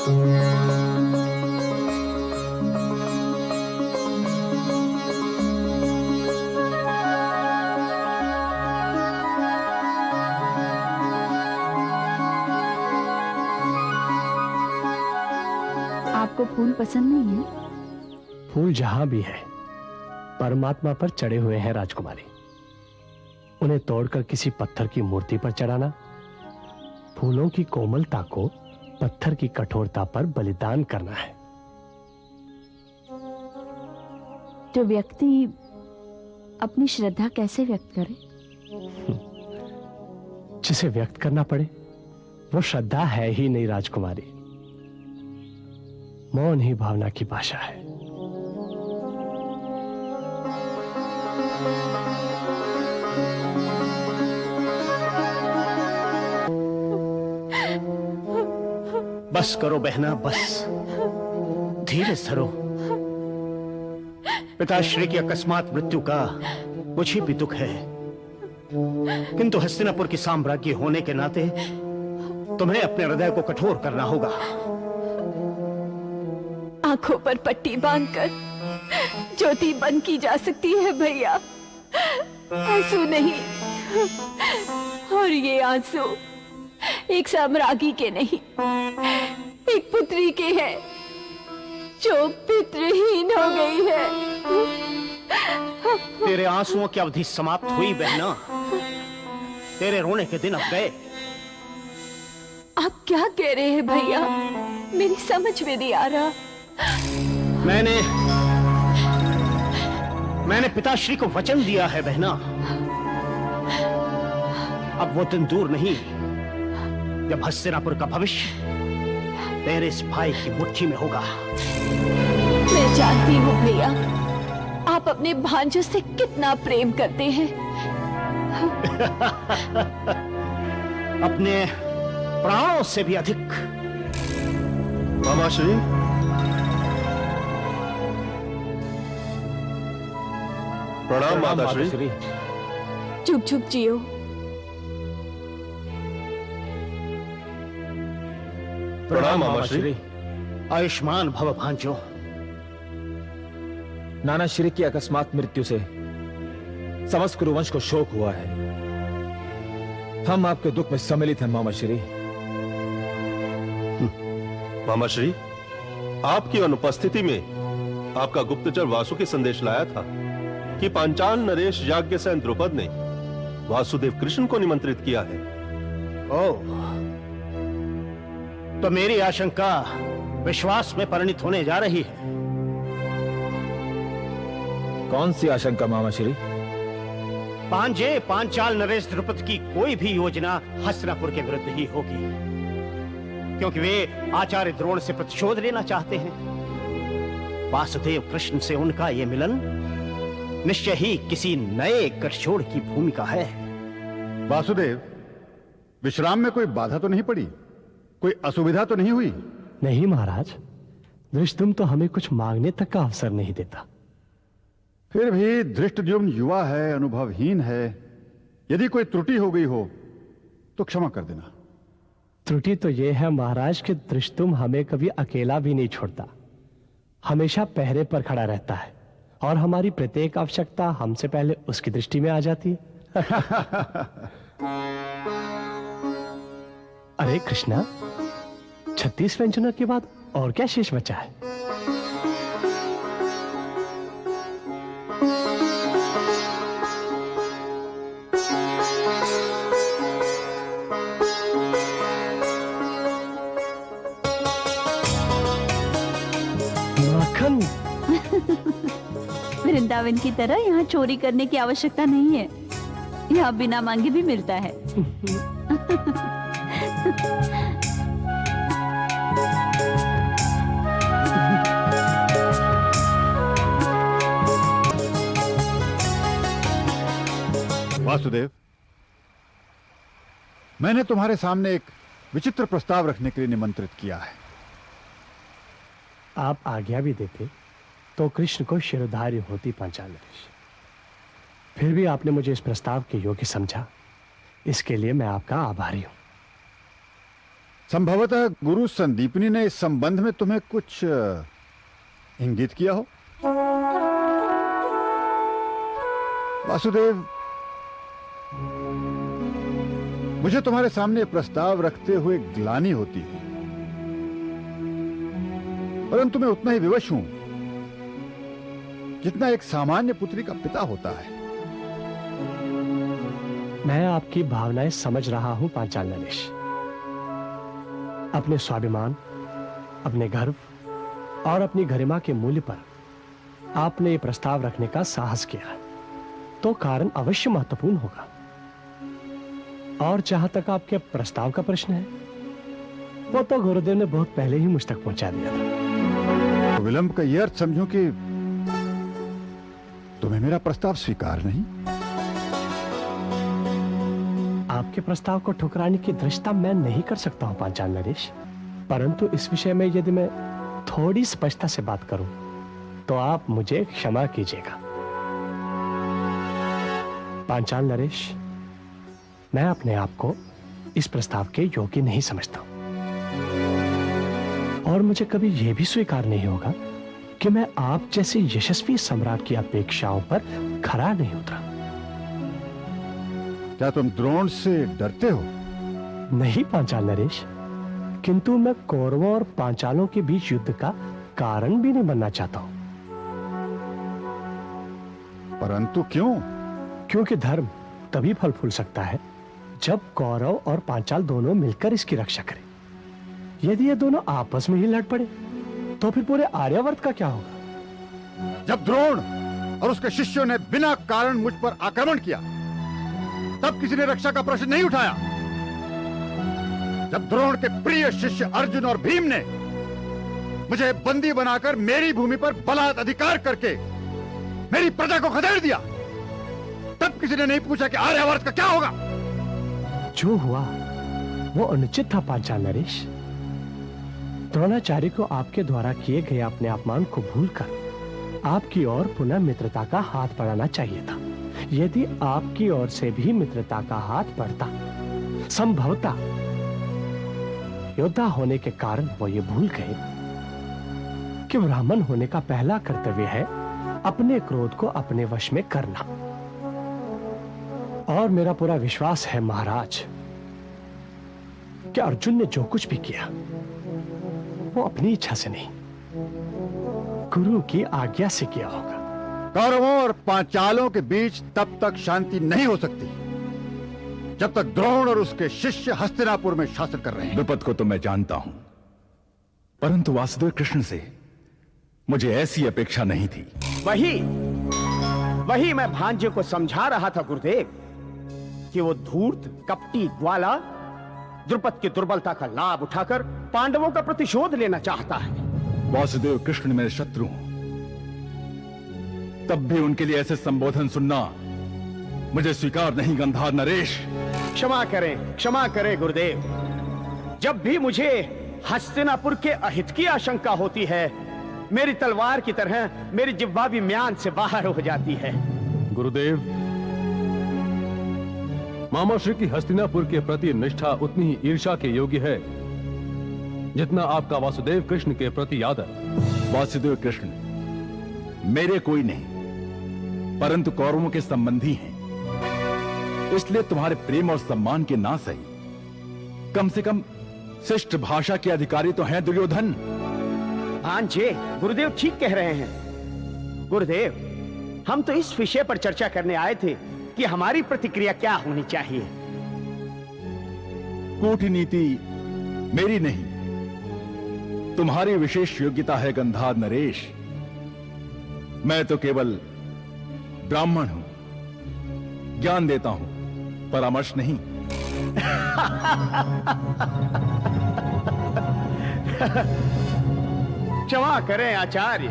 आपको फूल पसंद नहीं है? फूल जहां भी है परमात्मा पर चढ़े हुए हैं राजकुमारी। उन्हें तोड़कर किसी पत्थर की मूर्ति पर चढ़ाना फूलों की कोमलता को पत्थर की कठोरता पर बलिदान करना है। तो व्यक्ति अपनी श्रद्धा कैसे व्यक्त करे? जिसे व्यक्त करना पड़े वो श्रद्धा है ही नहीं राजकुमारी। मौन ही भावना की भाषा है। बस करो बहना, बस धीरे धरो। पिताश्री की अकस्मात मृत्यु का मुझे भी दुख है, किंतु हस्तिनापुर की साम्राज्ञी होने के नाते तुम्हें अपने हृदय को कठोर करना होगा। आंखों पर पट्टी बांधकर ज्योति बंद की जा सकती है भैया, आंसू नहीं। और ये आंसू एक साम्राज्ञी के नहीं, एक पुत्री के हैं जो पितृहीन हो गई है। तेरे आंसुओं की अवधि समाप्त हुई बहना, तेरे रोने के दिन अब गए। आप क्या कह रहे हैं भैया? मेरी समझ में नहीं आ रहा। मैंने पिताश्री को वचन दिया है बहना। अब वो दिन दूर नहीं जब हस्तिनापुर का भविष्य तेरे इस भाई की मुट्ठी में होगा। मैं जानती हूँ भैया, आप अपने भांजों से कितना प्रेम करते हैं। अपने प्राणों से भी अधिक। मामाश्री, प्रणाम माताश्री। चुप चुप जियो। प्रणाम मामाश्री। आयुष्मान भव भांजो। नाना श्री की अकस्मात मृत्यु से समस्त कुरुवंश को शोक हुआ है। हम आपके दुख में सम्मिलित हैं मामाश्री। मामाश्री, आपकी अनुपस्थिति में आपका गुप्तचर वासु संदेश लाया था कि पांचाल नरेश याज्ञसेन द्रुपद ने वासुदेव कृष्ण को निमंत्रित किया है। ओह, तो मेरी आशंका विश्वास में परिणित होने जा रही है। कौन सी आशंका मामाश्री? पांचाल नरेश द्रुपद की कोई भी योजना हस्तिनापुर के विरुद्ध ही होगी, क्योंकि वे आचार्य द्रोण से प्रतिशोध लेना चाहते हैं। वासुदेव कृष्ण से उनका यह मिलन निश्चय ही किसी नए गठजोड़ की भूमिका है। वासुदेव, विश्राम में कोई बाधा तो नहीं पड़ी? कोई असुविधा तो नहीं हुई? नहीं महाराज, धृष्टद्युम्न तो हमें कुछ मांगने तक का अवसर नहीं देता। फिर भी धृष्टद्युम्न युवा है, अनुभवहीन है। यदि कोई त्रुटि हो गई हो तो क्षमा कर देना। त्रुटि तो यह है महाराज कि धृष्टद्युम्न हमें कभी अकेला भी नहीं छोड़ता, हमेशा पहरे पर खड़ा रहता है और हमारी प्रत्येक आवश्यकता हमसे पहले उसकी दृष्टि में आ जाती है। अरे कृष्णा, 36 व्यंजनों के बाद और क्या शेष बचा है? माखन। वृंदावन की तरह यहाँ चोरी करने की आवश्यकता नहीं है, यहाँ बिना मांगे भी मिलता है। वासुदेव, मैंने तुम्हारे सामने एक विचित्र प्रस्ताव रखने के लिए निमंत्रित किया है। आप आज्ञा भी देते तो कृष्ण को शिरोधार्य होती पांचाल नरेश। फिर भी आपने मुझे इस प्रस्ताव के योग्य समझा, इसके लिए मैं आपका आभारी हूं। संभवतः गुरु संदीपनी ने इस संबंध में तुम्हें कुछ इंगित किया हो। वासुदेव, मुझे तुम्हारे सामने प्रस्ताव रखते हुए ग्लानि होती है, परंतु मैं उतना ही विवश हूं जितना एक सामान्य पुत्री का पिता होता है। मैं आपकी भावनाएं समझ रहा हूं पांचाल नरेश। अपने स्वाभिमान, अपने गर्व और अपनी गरिमा के मूल्य पर आपने ये प्रस्ताव रखने का साहस किया, तो कारण अवश्य महत्वपूर्ण होगा। और जहां तक आपके प्रस्ताव का प्रश्न है, वो तो गुरुदेव ने बहुत पहले ही मुझ तक पहुंचा दिया था। तो विलंब का यह अर्थ समझो कि तुम्हें मेरा प्रस्ताव स्वीकार नहीं। आपके प्रस्ताव को ठुकराने की दृष्टता मैं नहीं कर सकता हूं पांचाल नरेश, परंतु इस विषय में यदि मैं थोड़ी स्पष्टता से बात करूं तो आप मुझे क्षमा कीजिएगा। पांचाल नरेश, मैं अपने आप को इस प्रस्ताव के योग्य नहीं समझता और मुझे कभी यह भी स्वीकार नहीं होगा कि मैं आप जैसे यशस्वी सम्राट की अपेक्षाओं पर खरा नहीं उतरा। क्या तुम द्रोण से डरते हो? नहीं पांचाल नरेश, किंतु मैं कौरवों और पांचालों के बीच युद्ध का कारण भी नहीं बनना चाहता हूं। परंतु क्यों? क्योंकि धर्म तभी फल फूल सकता है जब कौरव और पांचाल दोनों मिलकर इसकी रक्षा करें। यदि ये दोनों आपस में ही लड़ पड़े तो फिर पूरे आर्यावर्त का क्या होगा? जब द्रोण और उसके शिष्यों ने बिना कारण मुझ पर आक्रमण किया, तब किसी ने रक्षा का प्रश्न नहीं उठाया। जब द्रोण के प्रिय शिष्य अर्जुन और भीम ने मुझे बंदी बनाकर मेरी भूमि पर बलात् अधिकार करके मेरी प्रजा को खदेड़ दिया, तब किसी ने नहीं पूछा कि आर्यावर्त का क्या होगा। जो हुआ वो अनुचित था पांचाल नरेश। द्रोणाचार्य को आपके द्वारा किए गए अपने अपमान को भूलकर आपकी ओर पुनः मित्रता का हाथ बढ़ाना चाहिए था। यदि आपकी ओर से भी मित्रता का हाथ बढ़ता, संभवतः योद्धा होने के कारण वो ये भूल गए कि ब्राह्मण होने का पहला कर्तव्य है अपने क्रोध को अपने वश में करना। और मेरा पूरा विश्वास है महाराज कि अर्जुन ने जो कुछ भी किया वो अपनी इच्छा से नहीं, गुरु की आज्ञा से किया होगा। कौरवों और पांचालों के बीच तब तक शांति नहीं हो सकती जब तक द्रोण और उसके शिष्य हस्तिनापुर में शासन कर रहे हैं। द्रुपद को तो मैं जानता हूं, परंतु वासुदेव कृष्ण से मुझे ऐसी अपेक्षा नहीं थी। वही मैं भांजे को समझा रहा था गुरुदेव कि वो धूर्त, कपटी ग्वाला द्रुपद की दुर्बलता का लाभ उठाकर पांडवों का प्रतिशोध लेना चाहता है। वासुदेव कृष्ण मेरे शत्रु हूं, तब भी उनके लिए ऐसे संबोधन सुनना मुझे स्वीकार नहीं। गंधार नरेश, क्षमा करें गुरुदेव। जब भी मुझे हस्तिनापुर के अहित की आशंका होती है, मेरी तलवार की तरह मेरी जिह्वा भी म्यान से बाहर हो जाती है। गुरुदेव, मामा श्री की हस्तिनापुर के प्रति निष्ठा उतनी ही ईर्ष्या के योग्य है जितना आपका वासुदेव कृष्ण के प्रति आदर। वासुदेव कृष्ण मेरे कोई नहीं, परंतु कौरवों के संबंधी हैं। इसलिए तुम्हारे प्रेम और सम्मान के ना सही, कम से कम शिष्ट भाषा के अधिकारी तो हैं दुर्योधन। भांजे, गुरुदेव ठीक कह रहे हैं। गुरुदेव, हम तो इस विषय पर चर्चा करने आए थे कि हमारी प्रतिक्रिया क्या होनी चाहिए। कूटनीति मेरी नहीं, तुम्हारी विशेष योग्यता है गंधार नरेश। मैं तो केवल ब्राह्मण हूं, ज्ञान देता हूं, परामर्श नहीं। क्षमा करें आचार्य,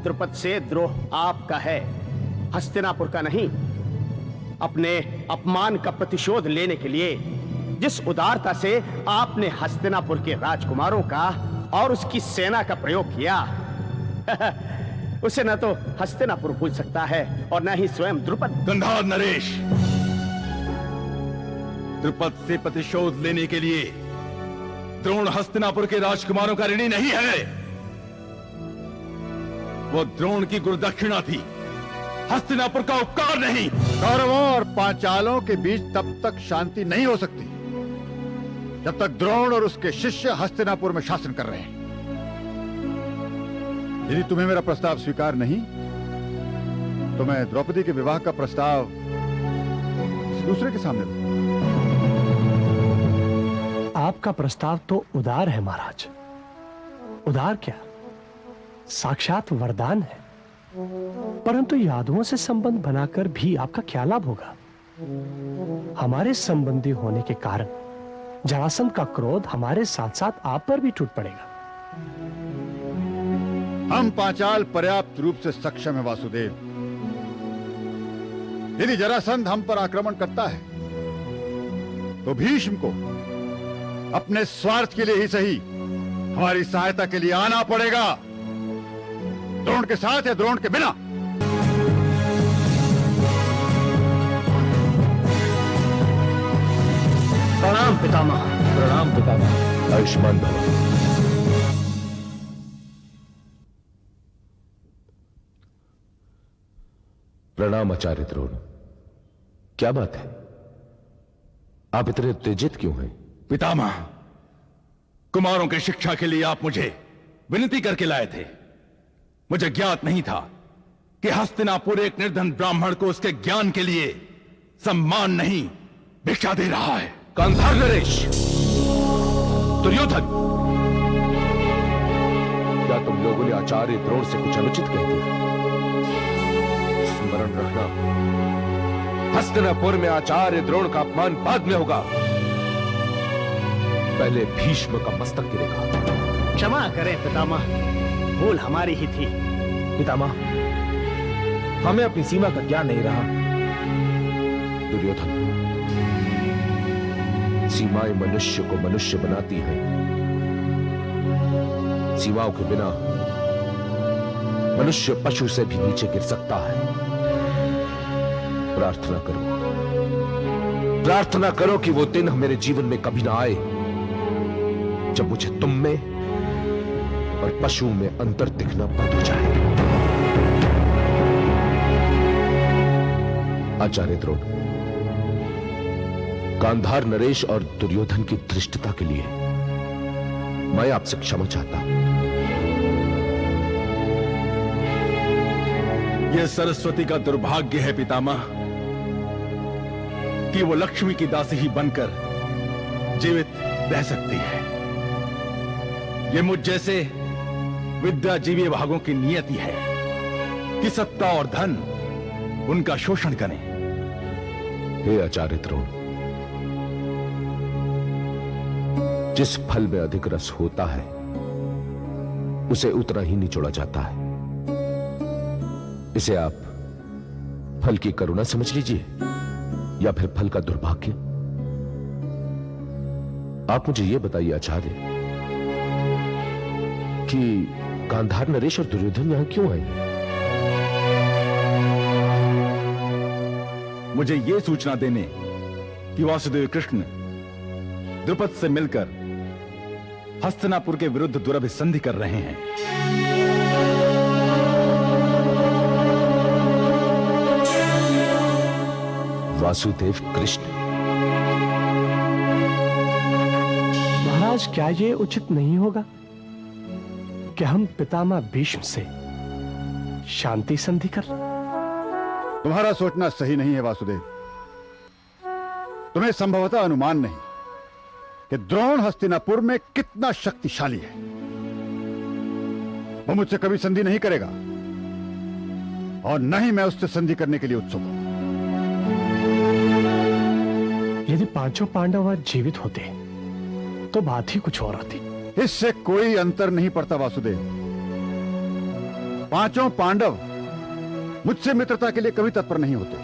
द्रुपद से द्रोह आपका है, हस्तिनापुर का नहीं। अपने अपमान का प्रतिशोध लेने के लिए जिस उदारता से आपने हस्तिनापुर के राजकुमारों का और उसकी सेना का प्रयोग किया उसे न तो हस्तिनापुर भूल सकता है और न ही स्वयं द्रुपद। गंधार नरेश, द्रुपद से प्रतिशोध लेने के लिए द्रोण हस्तिनापुर के राजकुमारों का ऋणी नहीं है। वो द्रोण की गुरुदक्षिणा थी, हस्तिनापुर का उपकार नहीं। कौरवों और पांचालों के बीच तब तक शांति नहीं हो सकती जब तक द्रोण और उसके शिष्य हस्तिनापुर में शासन कर रहे हैं। यदि तुम्हें मेरा प्रस्ताव स्वीकार नहीं तो मैं द्रौपदी के विवाह का प्रस्ताव किसी दूसरे के सामने दूं। आपका प्रस्ताव तो उदार है महाराज। उदार क्या, साक्षात वरदान है। परंतु यादवों से संबंध बनाकर भी आपका क्या लाभ होगा? हमारे संबंधी होने के कारण जरासंध का क्रोध हमारे साथ साथ आप पर भी टूट पड़ेगा। हम पांचाल पर्याप्त रूप से सक्षम है वासुदेव। यदि जरासंध हम पर आक्रमण करता है तो भीष्म को अपने स्वार्थ के लिए ही सही हमारी सहायता के लिए आना पड़ेगा। द्रोण के साथ या द्रोण के बिना। प्रणाम पितामह। प्रणाम पितामह। आयुष्मान भव। प्रणाम आचार्य द्रोण। क्या बात है, आप इतने उत्तेजित क्यों हैं? पितामह, कुमारों की शिक्षा के लिए आप मुझे विनती करके लाए थे। मुझे ज्ञात नहीं था कि हस्तिनापुर एक निर्धन ब्राह्मण को उसके ज्ञान के लिए सम्मान नहीं भिक्षा दे रहा है। गांधार नरेश, दुर्योधन, क्या तुम लोगों ने आचार्य द्रोण से कुछ अनुचित कह दिया? स्मरण रखना, हस्तिनापुर में आचार्य द्रोण का अपमान बाद में होगा, पहले भीष्म का मस्तक गिरेगा। क्षमा करें पितामह, भूल हमारी ही थी। पितामह, हमें अपनी सीमा का ज्ञान नहीं रहा। दुर्योधन, सीमाएं मनुष्य को मनुष्य बनाती हैं। सीमाओं के बिना मनुष्य पशु से भी नीचे गिर सकता है। प्रार्थना करो, प्रार्थना करो कि वो दिन मेरे जीवन में कभी ना आए जब मुझे तुम में और पशु में अंतर दिखना बंद हो जाए। आचार्य द्रोण, गांधार नरेश और दुर्योधन की धृष्टता के लिए मैं आपसे क्षमा चाहता हूं। यह सरस्वती का दुर्भाग्य है पितामह कि वो लक्ष्मी की दासी ही बनकर जीवित रह सकती है। ये मुझ जैसे विद्याजीवी भागों की नियति है कि सत्ता और धन उनका शोषण करें। हे आचार्य द्रोण, जिस फल में अधिक रस होता है उसे उतना ही निचोड़ा जाता है। इसे आप फल की करुणा समझ लीजिए या फिर फल का दुर्भाग्य। आप मुझे यह बताइए आचार्य कि गांधार नरेश और दुर्योधन यहां क्यों आए? मुझे यह सूचना देने कि वासुदेव कृष्ण द्रुपद से मिलकर हस्तिनापुर के विरुद्ध दुरभिसंधि कर रहे हैं। वासुदेव कृष्ण? महाराज, क्या ये उचित नहीं होगा कि हम पितामह भीष्म से शांति संधि कर लें? तुम्हारा सोचना सही नहीं है वासुदेव। तुम्हें संभवतः अनुमान नहीं कि द्रोण हस्तिनापुर में कितना शक्तिशाली है। वो मुझसे कभी संधि नहीं करेगा और न ही मैं उससे संधि करने के लिए उत्सुक हूं। यदि पांचों पांडव आज जीवित होते तो बात ही कुछ और होती। इससे कोई अंतर नहीं पड़ता वासुदेव। पांचों पांडव मुझसे मित्रता के लिए कभी तत्पर नहीं होते।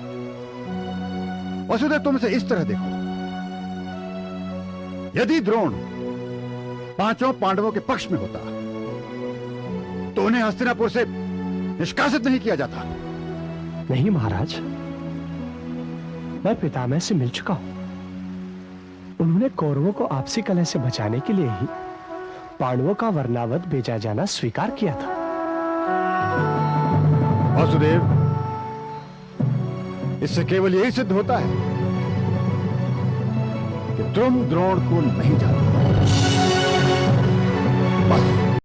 वासुदेव, तुम इसे इस तरह देखो, यदि द्रोण पांचों पांडवों के पक्ष में होता तो उन्हें हस्तिनापुर से निष्कासित नहीं किया जाता। नहीं महाराज, मैं पितामह से मिल चुका हूं। उन्होंने कौरवों को आपसी कलह से बचाने के लिए ही पांडवों का वर्णावत भेजा जाना स्वीकार किया था। वासुदेव, इससे केवल यही सिद्ध होता है कि तुम द्रोण को नहीं जानते। बस